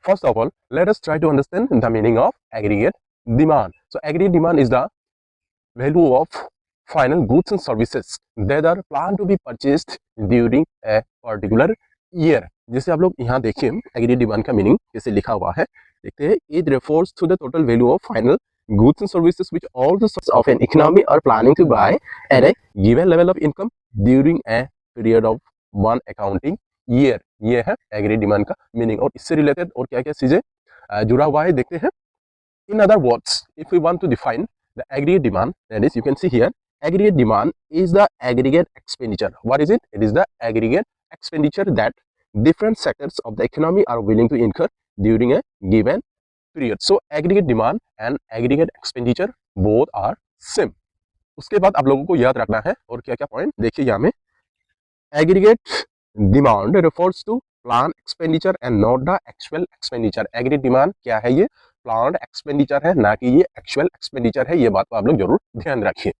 First of all, let us try to understand the meaning of aggregate demand. So aggregate demand is the value of final goods and services that are planned to be purchased during a particular year. जैसे आप लोग यहाँ देखिए aggregate demand का meaning जैसे लिखा हुआ है, देखते हैं, it refers to the total value of final goods and services which all the sources of an economy are planning to buy at a given level of income during a period of one accounting year. ये है aggregate demand का meaning और इससे related और क्या क्या चीजें जुड़ा हुआ है देखते हैं. In other words, if we want to define the aggregate demand, that is, you can see here, aggregate demand is the aggregate expenditure. What is it? It is the aggregate expenditure that different sectors of the economy are willing to incur during a given period. So aggregate demand and aggregate expenditure both are same. उसके बाद आप लोगों को याद रखना है और क्या क्या पॉइंट देखिए यहाँ में. Aggregate demand refers to planned expenditure and not the actual expenditure. aggregate demand क्या है? ये प्लान्ड एक्सपेंडिचर है, ना कि ये एक्चुअल एक्सपेंडिचर है. ये बात को आप लोग जरूर ध्यान रखिए.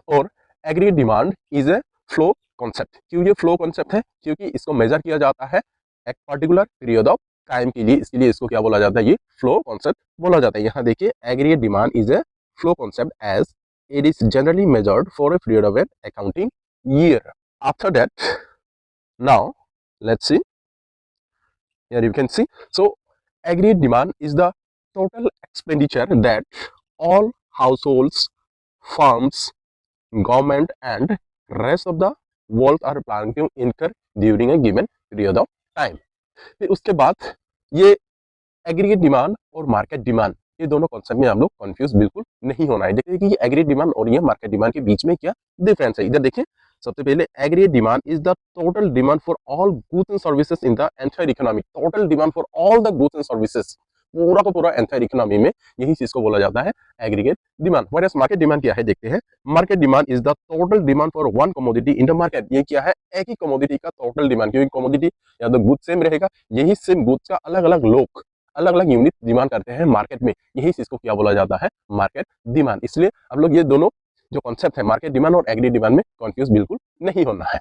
और aggregate demand is a flow concept. क्यों ये फ्लो कॉन्सेप्ट है? क्योंकि इसको मेजर किया जाता है एक पर्टिकुलर पीरियड ऑफ टाइम के लिए, इसके लिए इसको क्या बोला जाता है? ये फ्लो कॉन्सेप्ट बोला जाता है. यहाँ देखिए, aggregate demand is a flow concept as it is generally measured for a period of an accounting year. After that, now let's see, here you can see. So aggregate demand is the total expenditure that all households, firms, government and rest of the world are planning to incur during a given period of time. फिर उसके बाद ये aggregate demand और market demand, ये दोनों concept में हम लोग कंफ्यूज बिल्कुल नहीं होना है. देखिए कि ये एग्रीगेट डिमांड और ये मार्केट डिमांड के बीच में क्या डिफरेंस है. इधर देखिए, सबसे पहले aggregate demand is the total demand for all goods and services in the entire economy. Total demand for all the goods and services, पूरा का पूरा एंटायर इकोनॉमी में यही चीज को बोला जाता है aggregate demand. What is market demand क्या है देखते हैं. Market demand is the total demand for one commodity in the market. ये क्या है? एक ही कमोडिटी का टोटल डिमांड, क्योंकि कमोडिटी या तो गुड्स सेम रहेगा, यही सेम गुड्स का अलग अलग लोग अलग अलग यूनिट डिमांड करते हैं मार्केट में, यही चीज को क्या बोला जाता है? Market demand. इसलिए आप लोग ये दोनों जो कॉन्सेप्ट है मार्केट डिमांड और एग्रीगेट डिमांड में कंफ्यूज बिल्कुल नहीं होना है.